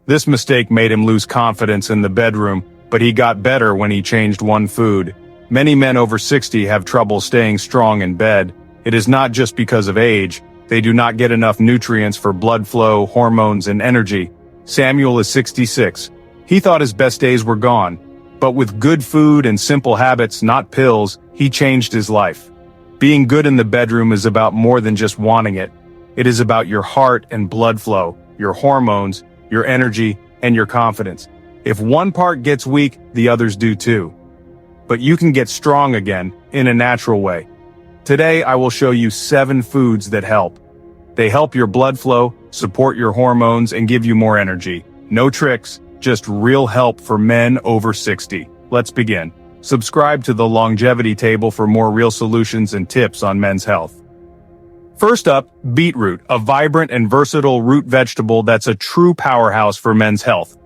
This mistake made him lose confidence in the bedroom, but he got better when he changed one food. Many men over 60 have trouble staying strong in bed. It is not just because of age. They do not get enough nutrients for blood flow, hormones, and energy. Samuel is 66. He thought his best days were gone. But with good food and simple habits, not pills, he changed his life. Being good in the bedroom is about more than just wanting it. It is about your heart and blood flow, your hormones, your energy, and your confidence. If one part gets weak, the others do too. But you can get strong again, in a natural way. Today I will show you 7 foods that help. They help your blood flow, support your hormones, and give you more energy. No tricks, just real help for men over 60. Let's begin. Subscribe to the longevity table for more real solutions and tips on men's health. First up, beetroot, a vibrant and versatile root vegetable that's a true powerhouse for men's health.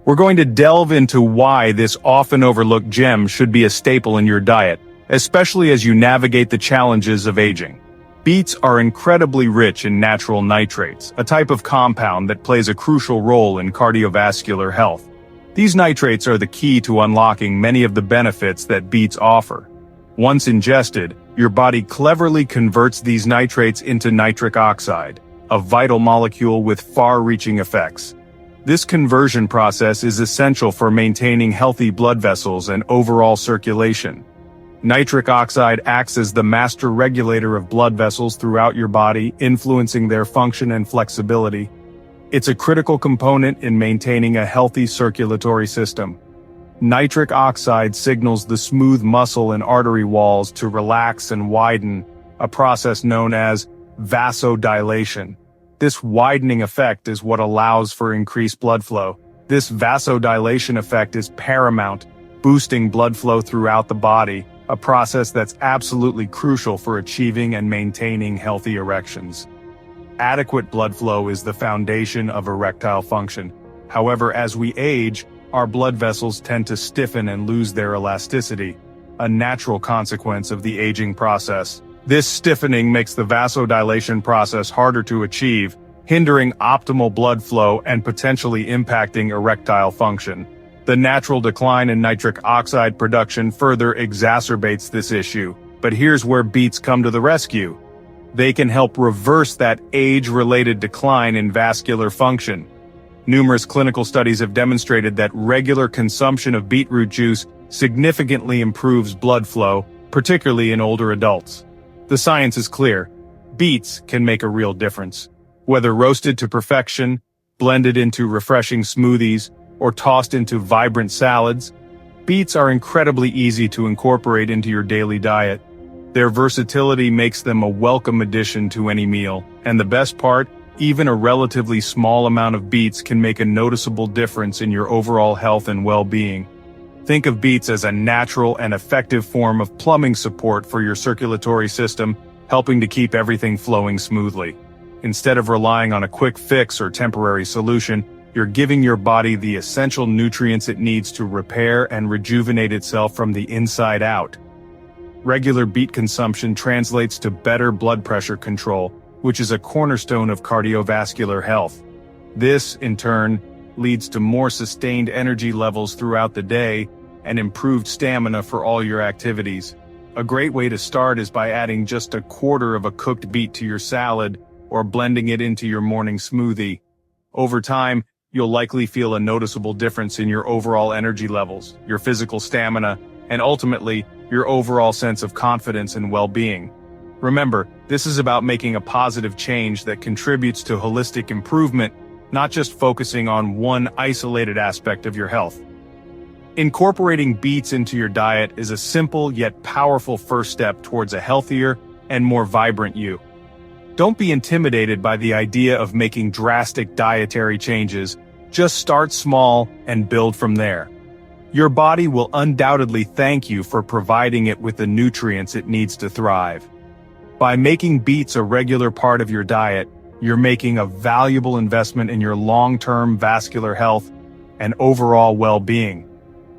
We're going to delve into why this often overlooked gem should be a staple in your diet, especially as you navigate the challenges of aging. Beets are incredibly rich in natural nitrates, a type of compound that plays a crucial role in cardiovascular health. These nitrates are the key to unlocking many of the benefits that beets offer. Once ingested, your body cleverly converts these nitrates into nitric oxide, a vital molecule with far-reaching effects. This conversion process is essential for maintaining healthy blood vessels and overall circulation. Nitric oxide acts as the master regulator of blood vessels throughout your body, influencing their function and flexibility. It's a critical component in maintaining a healthy circulatory system. Nitric oxide signals the smooth muscle and artery walls to relax and widen, a process known as vasodilation. This widening effect is what allows for increased blood flow. This vasodilation effect is paramount, boosting blood flow throughout the body, a process that's absolutely crucial for achieving and maintaining healthy erections. Adequate blood flow is the foundation of erectile function. However, as we age, our blood vessels tend to stiffen and lose their elasticity, a natural consequence of the aging process. This stiffening makes the vasodilation process harder to achieve, hindering optimal blood flow and potentially impacting erectile function. The natural decline in nitric oxide production further exacerbates this issue, but here's where beets come to the rescue. They can help reverse that age-related decline in vascular function. Numerous clinical studies have demonstrated that regular consumption of beetroot juice significantly improves blood flow, particularly in older adults. The science is clear. Beets can make a real difference. Whether roasted to perfection, blended into refreshing smoothies, or tossed into vibrant salads, beets are incredibly easy to incorporate into your daily diet. Their versatility makes them a welcome addition to any meal, and the best part, even a relatively small amount of beets can make a noticeable difference in your overall health and well-being. Think of beets as a natural and effective form of plumbing support for your circulatory system, helping to keep everything flowing smoothly. Instead of relying on a quick fix or temporary solution, you're giving your body the essential nutrients it needs to repair and rejuvenate itself from the inside out. Regular beet consumption translates to better blood pressure control, which is a cornerstone of cardiovascular health. This, in turn, leads to more sustained energy levels throughout the day and improved stamina for all your activities. A great way to start is by adding just a quarter of a cooked beet to your salad or blending it into your morning smoothie. Over time, you'll likely feel a noticeable difference in your overall energy levels, your physical stamina, and ultimately, your overall sense of confidence and well-being. Remember, this is about making a positive change that contributes to holistic improvement, not just focusing on one isolated aspect of your health. Incorporating beets into your diet is a simple yet powerful first step towards a healthier and more vibrant you. Don't be intimidated by the idea of making drastic dietary changes. Just start small and build from there. Your body will undoubtedly thank you for providing it with the nutrients it needs to thrive. By making beets a regular part of your diet, you're making a valuable investment in your long-term vascular health and overall well-being.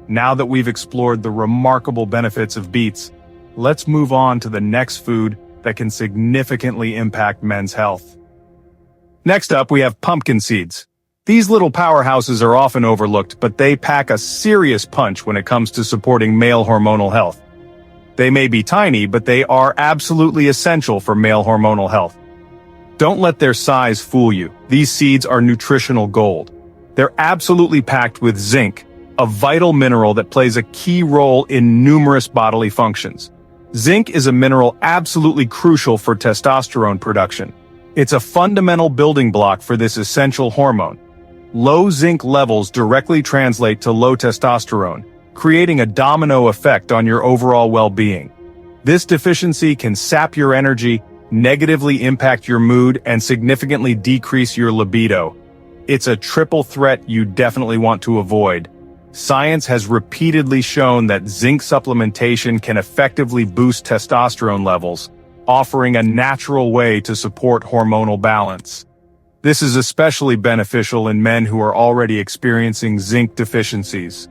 Now that we've explored the remarkable benefits of beets, let's move on to the next food that can significantly impact men's health. Next up, we have pumpkin seeds. These little powerhouses are often overlooked, but they pack a serious punch when it comes to supporting male hormonal health. They may be tiny, but they are absolutely essential for male hormonal health. Don't let their size fool you. These seeds are nutritional gold. They're absolutely packed with zinc, a vital mineral that plays a key role in numerous bodily functions. Zinc is a mineral absolutely crucial for testosterone production. It's a fundamental building block for this essential hormone. Low zinc levels directly translate to low testosterone, creating a domino effect on your overall well-being. This deficiency can sap your energy, negatively impact your mood, and significantly decrease your libido. It's a triple threat you definitely want to avoid. Science has repeatedly shown that zinc supplementation can effectively boost testosterone levels, offering a natural way to support hormonal balance. This is especially beneficial in men who are already experiencing zinc deficiencies.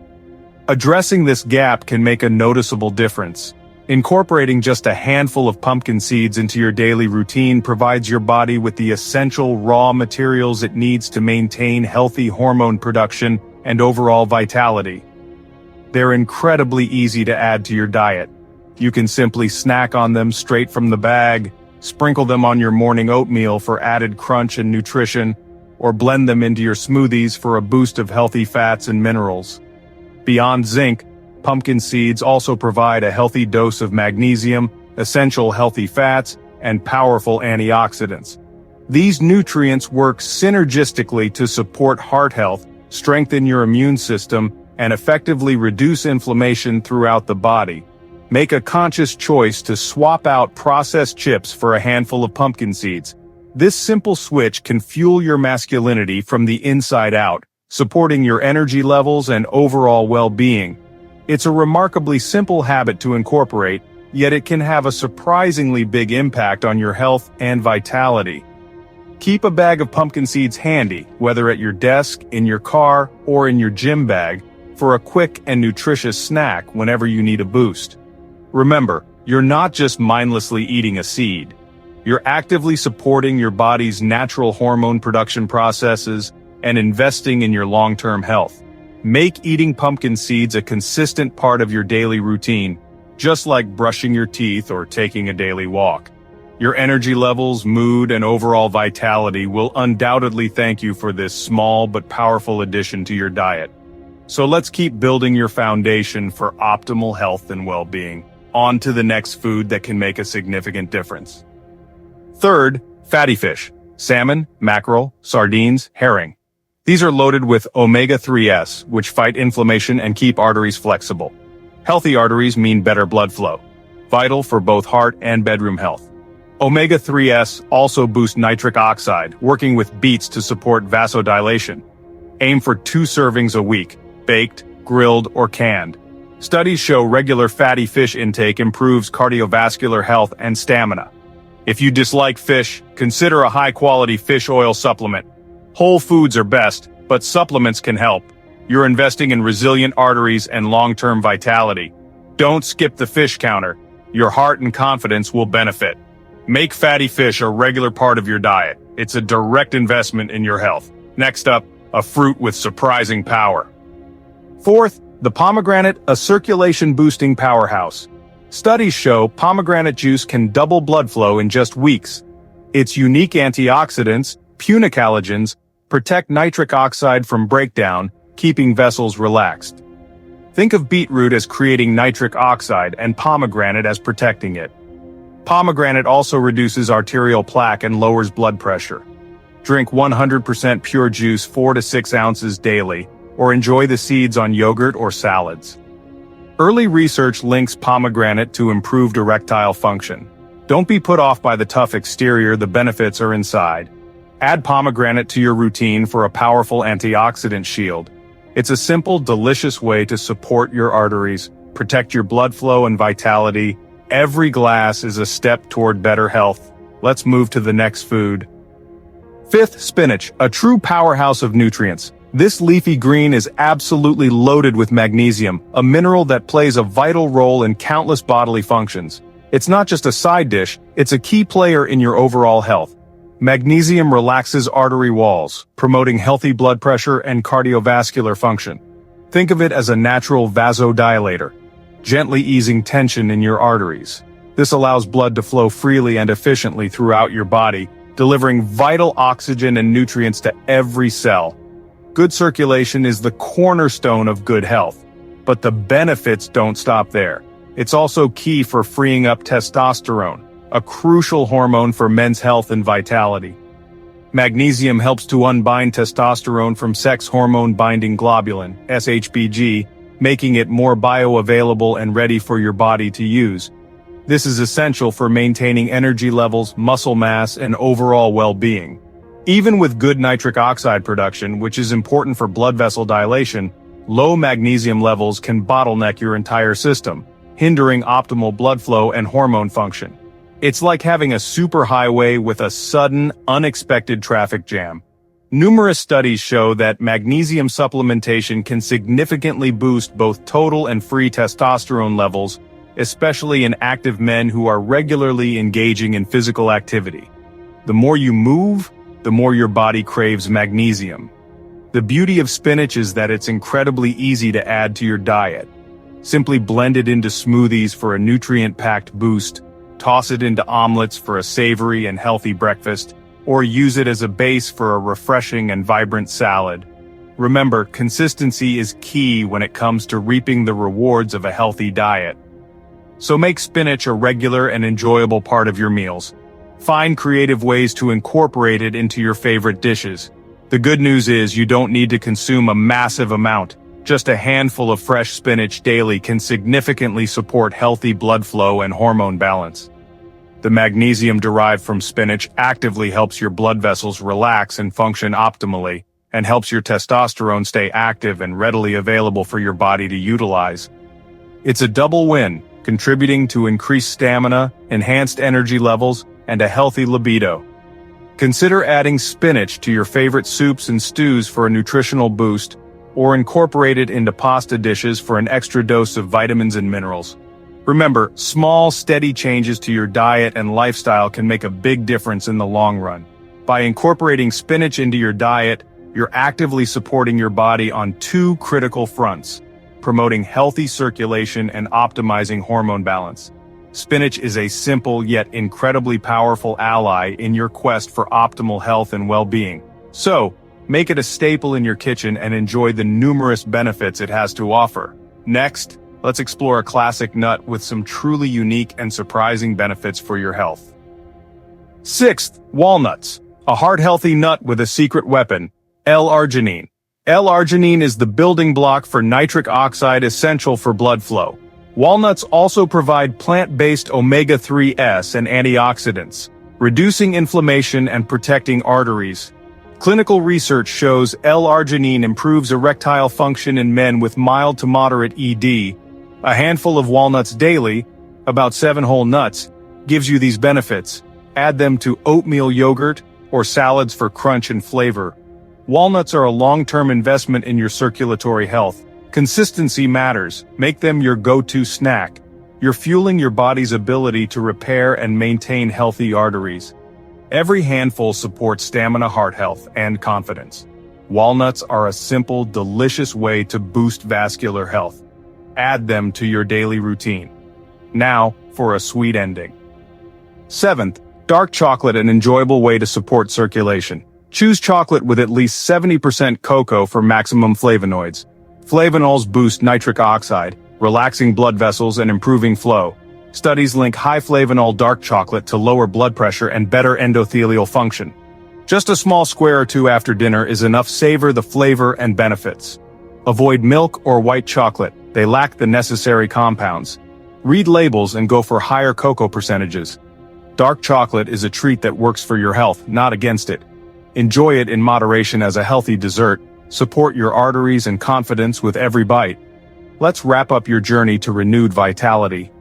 Addressing this gap can make a noticeable difference. Incorporating just a handful of pumpkin seeds into your daily routine provides your body with the essential raw materials it needs to maintain healthy hormone production and overall vitality. They're incredibly easy to add to your diet. You can simply snack on them straight from the bag, sprinkle them on your morning oatmeal for added crunch and nutrition, or blend them into your smoothies for a boost of healthy fats and minerals. Beyond zinc, pumpkin seeds also provide a healthy dose of magnesium, essential healthy fats, and powerful antioxidants. These nutrients work synergistically to support heart health, strengthen your immune system, and effectively reduce inflammation throughout the body. Make a conscious choice to swap out processed chips for a handful of pumpkin seeds. This simple switch can fuel your masculinity from the inside out, supporting your energy levels and overall well-being. It's a remarkably simple habit to incorporate, yet it can have a surprisingly big impact on your health and vitality. Keep a bag of pumpkin seeds handy, whether at your desk, in your car, or in your gym bag, for a quick and nutritious snack whenever you need a boost. Remember, you're not just mindlessly eating a seed. You're actively supporting your body's natural hormone production processes and investing in your long-term health. Make eating pumpkin seeds a consistent part of your daily routine, just like brushing your teeth or taking a daily walk. Your energy levels, mood, and overall vitality will undoubtedly thank you for this small but powerful addition to your diet. So let's keep building your foundation for optimal health and well-being. On to the next food that can make a significant difference. Third, fatty fish. Salmon, mackerel, sardines, herring. These are loaded with omega-3s, which fight inflammation and keep arteries flexible. Healthy arteries mean better blood flow, vital for both heart and bedroom health. Omega-3s also boost nitric oxide, working with beets to support vasodilation. Aim for 2 servings a week, baked, grilled, or canned. Studies show regular fatty fish intake improves cardiovascular health and stamina. If you dislike fish, consider a high-quality fish oil supplement. Whole foods are best, but supplements can help. You're investing in resilient arteries and long-term vitality. Don't skip the fish counter. Your heart and confidence will benefit. Make fatty fish a regular part of your diet. It's a direct investment in your health. Next up, a fruit with surprising power. Fourth, the pomegranate, a circulation-boosting powerhouse. Studies show pomegranate juice can double blood flow in just weeks. Its unique antioxidants, punicalagins, protect nitric oxide from breakdown, keeping vessels relaxed. Think of beetroot as creating nitric oxide and pomegranate as protecting it. Pomegranate also reduces arterial plaque and lowers blood pressure. Drink 100% pure juice 4 to 6 ounces daily, or enjoy the seeds on yogurt or salads. Early research links pomegranate to improved erectile function. Don't be put off by the tough exterior, the benefits are inside. Add pomegranate to your routine for a powerful antioxidant shield. It's a simple, delicious way to support your arteries, protect your blood flow and vitality. Every glass is a step toward better health. Let's move to the next food. Fifth, spinach, a true powerhouse of nutrients. This leafy green is absolutely loaded with magnesium, a mineral that plays a vital role in countless bodily functions. It's not just a side dish, it's a key player in your overall health. Magnesium relaxes artery walls, promoting healthy blood pressure and cardiovascular function. Think of it as a natural vasodilator, gently easing tension in your arteries. This allows blood to flow freely and efficiently throughout your body, delivering vital oxygen and nutrients to every cell. Good circulation is the cornerstone of good health, but the benefits don't stop there. It's also key for freeing up testosterone, a crucial hormone for men's health and vitality. Magnesium helps to unbind testosterone from sex hormone-binding globulin, SHBG, making it more bioavailable and ready for your body to use. This is essential for maintaining energy levels, muscle mass, and overall well-being. Even with good nitric oxide production, which is important for blood vessel dilation, low magnesium levels can bottleneck your entire system, hindering optimal blood flow and hormone function. It's like having a superhighway with a sudden, unexpected traffic jam. Numerous studies show that magnesium supplementation can significantly boost both total and free testosterone levels, especially in active men who are regularly engaging in physical activity. The more you move, the more your body craves magnesium. The beauty of spinach is that it's incredibly easy to add to your diet. Simply blend it into smoothies for a nutrient-packed boost, toss it into omelets for a savory and healthy breakfast, or use it as a base for a refreshing and vibrant salad. Remember, consistency is key when it comes to reaping the rewards of a healthy diet. So make spinach a regular and enjoyable part of your meals. Find creative ways to incorporate it into your favorite dishes. The good news is you don't need to consume a massive amount. Just a handful of fresh spinach daily can significantly support healthy blood flow and hormone balance. The magnesium derived from spinach actively helps your blood vessels relax and function optimally, and helps your testosterone stay active and readily available for your body to utilize. It's a double win, contributing to increased stamina, enhanced energy levels, and a healthy libido. Consider adding spinach to your favorite soups and stews for a nutritional boost, or incorporate it into pasta dishes for an extra dose of vitamins and minerals. Remember, small, steady changes to your diet and lifestyle can make a big difference in the long run. By incorporating spinach into your diet, you're actively supporting your body on two critical fronts, promoting healthy circulation and optimizing hormone balance. Spinach is a simple yet incredibly powerful ally in your quest for optimal health and well-being. So, make it a staple in your kitchen and enjoy the numerous benefits it has to offer. Next, let's explore a classic nut with some truly unique and surprising benefits for your health. Sixth, walnuts. A heart-healthy nut with a secret weapon, L-arginine. L-arginine is the building block for nitric oxide essential for blood flow. Walnuts also provide plant-based omega-3s and antioxidants, reducing inflammation and protecting arteries. Clinical research shows L-arginine improves erectile function in men with mild to moderate ED. A handful of walnuts daily, about 7 whole nuts, gives you these benefits. Add them to oatmeal yogurt or salads for crunch and flavor. Walnuts are a long-term investment in your circulatory health. Consistency matters. Make them your go-to snack. You're fueling your body's ability to repair and maintain healthy arteries. Every handful supports stamina, heart health, and confidence. Walnuts are a simple, delicious way to boost vascular health. Add them to your daily routine. Now, for a sweet ending. Seventh, dark chocolate, an enjoyable way to support circulation. Choose chocolate with at least 70% cocoa for maximum flavonoids. Flavonols boost nitric oxide, relaxing blood vessels and improving flow. Studies link high flavonol dark chocolate to lower blood pressure and better endothelial function. Just a small square or two after dinner is enough. Savor the flavor and benefits. Avoid milk or white chocolate. They lack the necessary compounds. Read labels and go for higher cocoa percentages. Dark chocolate is a treat that works for your health, not against it. Enjoy it in moderation as a healthy dessert. Support your arteries and confidence with every bite. Let's wrap up your journey to renewed vitality.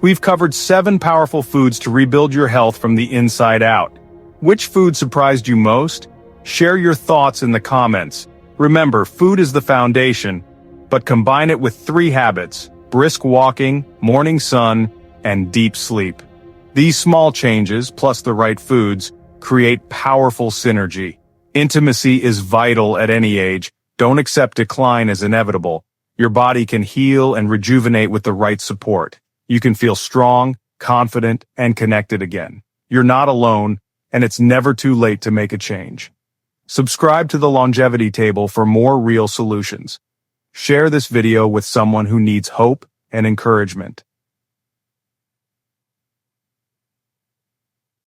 We've covered 7 powerful foods to rebuild your health from the inside out. Which food surprised you most? Share your thoughts in the comments. Remember, food is the foundation, but combine it with 3 habits: brisk walking, morning sun, and deep sleep. These small changes, plus the right foods, create powerful synergy. Intimacy is vital at any age. Don't accept decline as inevitable. Your body can heal and rejuvenate with the right support. You can feel strong, confident, and connected again. You're not alone, and it's never too late to make a change. Subscribe to the Longevity Table for more real solutions. Share this video with someone who needs hope and encouragement.